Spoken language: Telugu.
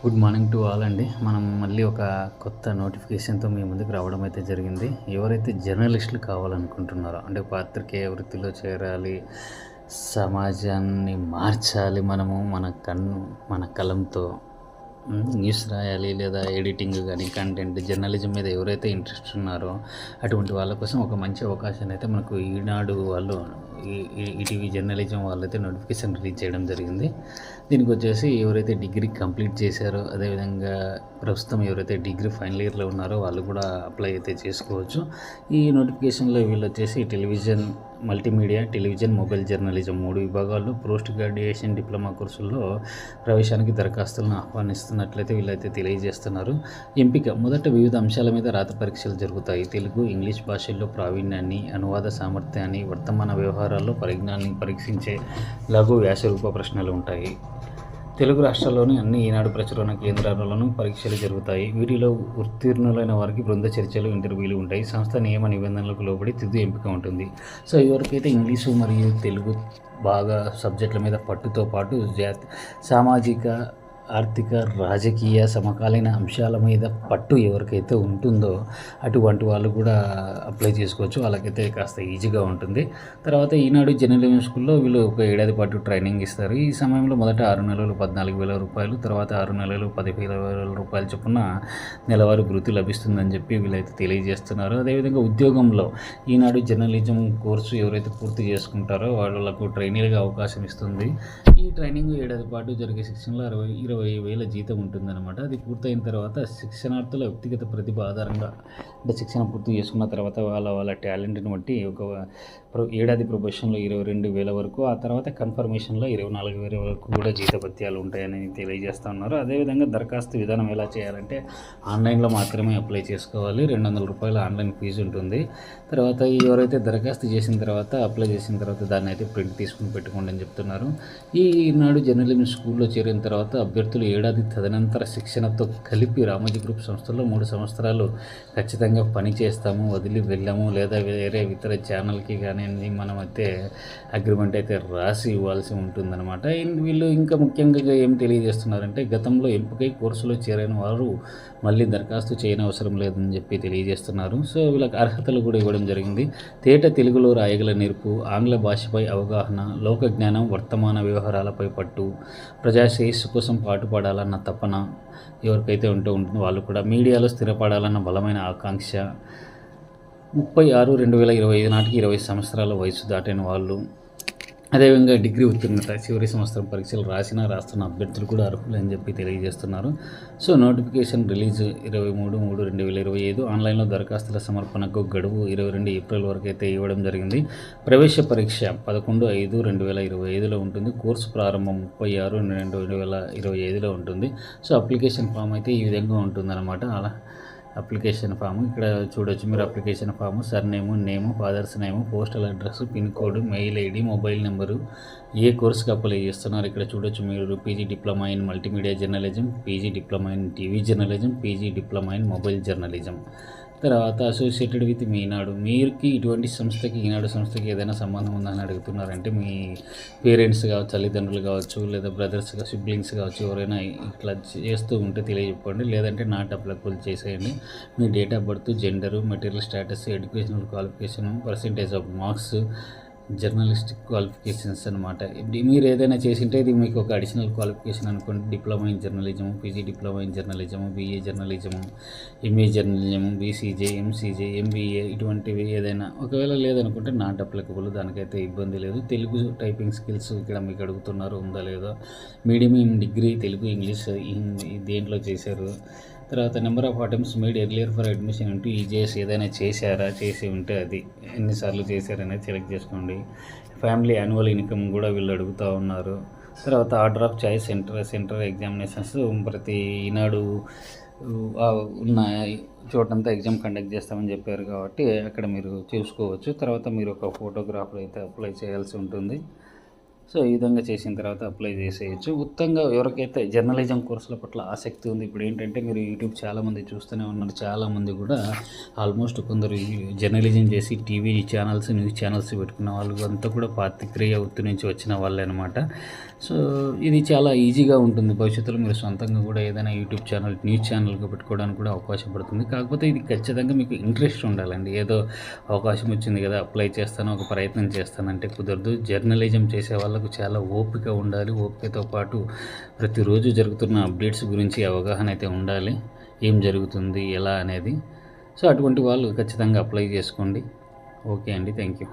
గుడ్ మార్నింగ్ టు ఆల్ అండి. మనం మళ్ళీ ఒక కొత్త నోటిఫికేషన్‌తో మీ ముందుకు రావడం అయితే జరిగింది. ఎవరైతే జర్నలిస్టులు కావాలనుకుంటున్నారో, అంటే పాత్రికేయ వృత్తిలో చేరాలి, సమాజాన్ని మార్చాలి మనము మన కలంతో న్యూస్ రాయాలి లేదా ఎడిటింగ్ కానీ కంటెంట్ జర్నలిజం మీద ఎవరైతే ఇంట్రెస్ట్ ఉన్నారో అటువంటి వాళ్ళ కోసం ఒక మంచి అవకాశాన్ని అయితే మనకు ఈనాడు వాళ్ళు ఈటీవీ జర్నలిజం వాళ్ళైతే నోటిఫికేషన్ రిలీజ్ చేయడం జరిగింది. దీనికి వచ్చేసి ఎవరైతే డిగ్రీ కంప్లీట్ చేశారో, అదేవిధంగా ప్రస్తుతం ఎవరైతే డిగ్రీ ఫైనల్ ఇయర్లో ఉన్నారో వాళ్ళు కూడా అప్లై అయితే చేసుకోవచ్చు. ఈ నోటిఫికేషన్లో వీళ్ళు వచ్చేసి television, multimedia, television, mobile journalism 3 విభాగాల్లో పోస్ట్ గ్రాడ్యుయేషన్ డిప్లొమా కోర్సుల్లో ప్రవేశానికి దరఖాస్తులను ఆహ్వానిస్తున్నట్లయితే వీళ్ళైతే తెలియజేస్తున్నారు. ఎంపిక మొదట వివిధ అంశాల మీద రాత పరీక్షలు జరుగుతాయి. తెలుగు, ఇంగ్లీష్ భాషల్లో ప్రావీణ్యాన్ని, అనువాద సామర్థ్యాన్ని, వర్తమాన వ్యవహారాల్లో పరిజ్ఞానాన్ని పరీక్షించే లఘు వ్యాసరూప ప్రశ్నలు ఉంటాయి. తెలుగు రాష్ట్రాల్లోని అన్ని ఈనాడు ప్రచురణ కేంద్రాలలోనూ పరీక్షలు జరుగుతాయి. వీటిలో ఉత్తీర్ణులైన వారికి బృంద చర్చలు, ఇంటర్వ్యూలు ఉంటాయి. సంస్థ నియమ నిబంధనలకు లోబడి తుది ఎంపిక ఉంటుంది. సో ఎవరికైతే ఇంగ్లీషు మరియు తెలుగు బాగా సబ్జెక్టుల మీద పట్టుతో పాటు సామాజిక, ఆర్థిక, రాజకీయ, సమకాలీన అంశాల మీద పట్టు ఎవరికైతే ఉంటుందో అటువంటి వాళ్ళు కూడా అప్లై చేసుకోవచ్చు. వాళ్ళకైతే కాస్త ఈజీగా ఉంటుంది. తర్వాత ఈనాడు జర్నలిజం స్కూల్లో వీళ్ళు ఒక ఏడాది పాటు ట్రైనింగ్ ఇస్తారు. ఈ సమయంలో మొదట 6 నెలలు 14,000 రూపాయలు, తర్వాత 6 నెలలు 15,000 రూపాయలు చొప్పున నెలవారీ వృత్తి లభిస్తుందని చెప్పి వీళ్ళైతే తెలియజేస్తున్నారు. అదేవిధంగా ఉద్యోగంలో ఈనాడు జర్నలిజం కోర్సు ఎవరైతే పూర్తి చేసుకుంటారో వాళ్ళకు ట్రైనీలుగా అవకాశం ఇస్తుంది. ఈ ట్రైనింగ్ ఏడాది పాటు జరిగే శిక్షణలో 20,000 జీతం ఉంటుందన్నమాట. అది పూర్తయిన తర్వాత శిక్షణార్థుల వ్యక్తిగత ప్రతిభ ఆధారంగా, అంటే శిక్షణ పూర్తి చేసుకున్న తర్వాత వాళ్ళ టాలెంట్ని బట్టి ఒక ఏడాది ప్రొబేషన్లో 22,000 వరకు, ఆ తర్వాత కన్ఫర్మేషన్లో 24,000 వరకు కూడా జీతభత్యాలు ఉంటాయని తెలియజేస్తూ ఉన్నారు. అదేవిధంగా దరఖాస్తు విధానం ఎలా చేయాలంటే ఆన్లైన్లో మాత్రమే అప్లై చేసుకోవాలి. 200 రూపాయల ఆన్లైన్ ఫీజు ఉంటుంది. తర్వాత ఎవరైతే దరఖాస్తు చేసిన తర్వాత అప్లై చేసిన తర్వాత దాన్ని అయితే ప్రింట్ తీసుకుని పెట్టుకోండి అని చెప్తున్నారు. ఈనాడు జర్నలిజం స్కూల్లో చేరిన తర్వాత అభ్యర్థులు ఏడాది తదనంతర శిక్షణతో కలిపి రామోజీ గ్రూప్ సంస్థల్లో 3 సంవత్సరాలు ఖచ్చితంగా పని చేస్తాము, వదిలి వెళ్ళాము, లేదా వేరే ఇతర ఛానల్కి కానీ మనం అయితే అగ్రిమెంట్ అయితే రాసి ఇవ్వాల్సి ఉంటుందన్నమాట. వీళ్ళు ఇంకా ముఖ్యంగా ఏం తెలియజేస్తున్నారంటే గతంలో ఎంపికై కోర్సులో చేరిన వారు మళ్ళీ దరఖాస్తు చేయని అవసరం లేదని చెప్పి తెలియజేస్తున్నారు. సో వీళ్ళకి అర్హతలు కూడా ఇవ్వడం జరిగింది. తేట తెలుగులో రాయగల నేర్పు, ఆంగ్ల భాషపై అవగాహన, లోక జ్ఞానం, వర్తమాన వ్యవహారాలపై పట్టు, ప్రజాశ్రేయస్సు కోసం పాటుపడాలన్న తపన ఎవరికైతే ఉంటుందో వాళ్ళు కూడా, మీడియాలో స్థిరపడాలన్న బలమైన ఆకాంక్ష, 30/6/2025 నాటికి 20 సంవత్సరాల వయసు దాటిన వాళ్ళు, అదేవిధంగా డిగ్రీ ఉత్తీర్ణత, చివరి సంవత్సరం పరీక్షలు రాస్తున్న అభ్యర్థులు కూడా అర్హులు అని చెప్పి తెలియజేస్తున్నారు. So notification release 23/3/2025. ఆన్లైన్లో దరఖాస్తుల సమర్పణకు గడువు 22 ఏప్రిల్ వరకు అయితే ఇవ్వడం జరిగింది. ప్రవేశ పరీక్ష 11/5/2025లో ఉంటుంది. కోర్సు ప్రారంభం 30/6/2025లో ఉంటుంది. సో అప్లికేషన్ ఫామ్ అయితే ఈ విధంగా ఉంటుందన్నమాట. అప్లికేషన్ ఫామ్ ఇక్కడ చూడొచ్చు మీరు. Application form, surname, name, father's name, postal address, pin code, mail ID, mobile number, ఏ కోర్సుకి అప్లై చేస్తున్నారు ఇక్కడ చూడొచ్చు మీరు. PG diploma in multimedia journalism, PG diploma in TV journalism, PG diploma in mobile journalism. తర్వాత అసోసియేటెడ్ విత్ మీ ఈనాడు. మీరుకి ఇటువంటి సంస్థకి, ఈనాడు సంస్థకి ఏదైనా సంబంధం ఉందని అడుగుతున్నారంటే మీ పేరెంట్స్ కావచ్చు, తల్లిదండ్రులు కావచ్చు, లేదా బ్రదర్స్, సిబ్లింగ్స్ కావచ్చు, ఎవరైనా ఇట్లా చేస్తూ ఉంటే తెలియజెప్పండి. లేదంటే నాట్ అప్లికబుల్ చేసేయండి. మీ date of birth, gender, material status, educational qualification, percentage of marks, journalistic qualifications అనమాట. మీరు ఏదైనా చేసింటే ఇది మీకు ఒక అడిషనల్ క్వాలిఫికేషన్ అనుకోండి. Diploma in journalism, PG diploma in journalism, BA journalism, MA journalism, BCJ, MCJ, MBA ఇటువంటివి ఏదైనా ఒకవేళ లేదనుకుంటే నాట్ అప్లికబుల్, దానికైతే ఇబ్బంది లేదు. తెలుగు టైపింగ్ స్కిల్స్ ఇక్కడ మీకు అడుగుతున్నారు ఉందా లేదా. Medium in degree Telugu, English దేంట్లో చేశారు. తర్వాత number of attempts made earlier for admission into EGS ఏదైనా చేసి ఉంటే అది ఎన్నిసార్లు చేశారనేది సెలెక్ట్ చేసుకోండి. ఫ్యామిలీ యాన్యువల్ ఇన్కమ్ కూడా వీళ్ళు అడుగుతూ ఉన్నారు. తర్వాత order of choice centre examinations ప్రతి ఈనాడు ఉన్న చోటంతా ఎగ్జామ్ కండక్ట్ చేస్తామని చెప్పారు కాబట్టి అక్కడ మీరు చూసుకోవచ్చు. తర్వాత మీరు ఒక ఫోటోగ్రాఫర్ అయితే అప్లై చేయాల్సి ఉంటుంది. సో ఈ విధంగా చేసిన తర్వాత అప్లై చేసేయచ్చు. ఉత్తంగా ఎవరికైతే జర్నలిజం కోర్సుల పట్ల ఆసక్తి ఉంది, ఇప్పుడు ఏంటంటే మీరు యూట్యూబ్ చాలామంది చూస్తూనే ఉన్నారు. చాలామంది కూడా ఆల్మోస్ట్ కొందరు జర్నలిజం చేసి టీవీ ఛానల్స్, న్యూస్ ఛానల్స్ పెట్టుకున్న వాళ్ళు అంతా కూడా పాత్రికేయ వృత్తి నుంచి వచ్చిన వాళ్ళే అనమాట. సో ఇది చాలా ఈజీగా ఉంటుంది. భవిష్యత్తులో మీరు సొంతంగా కూడా ఏదైనా యూట్యూబ్ ఛానల్, న్యూస్ ఛానల్గా పెట్టుకోవడానికి కూడా అవకాశం పడుతుంది. కాకపోతే ఇది ఖచ్చితంగా మీకు ఇంట్రెస్ట్ ఉండాలండి. ఏదో అవకాశం వచ్చింది కదా అప్లై చేస్తాను, ఒక ప్రయత్నం చేస్తానంటే కుదరదు. జర్నలిజం చేసే వాళ్ళకు చాలా ఓపిక ఉండాలి. ఓపికతో పాటు ప్రతిరోజు జరుగుతున్న అప్డేట్స్ గురించి అవగాహన అయితే ఉండాలి, ఏం జరుగుతుంది ఎలా అనేది. సో అటువంటి వాళ్ళు ఖచ్చితంగా అప్లై చేసుకోండి. ఓకే అండి, థ్యాంక్ యూ.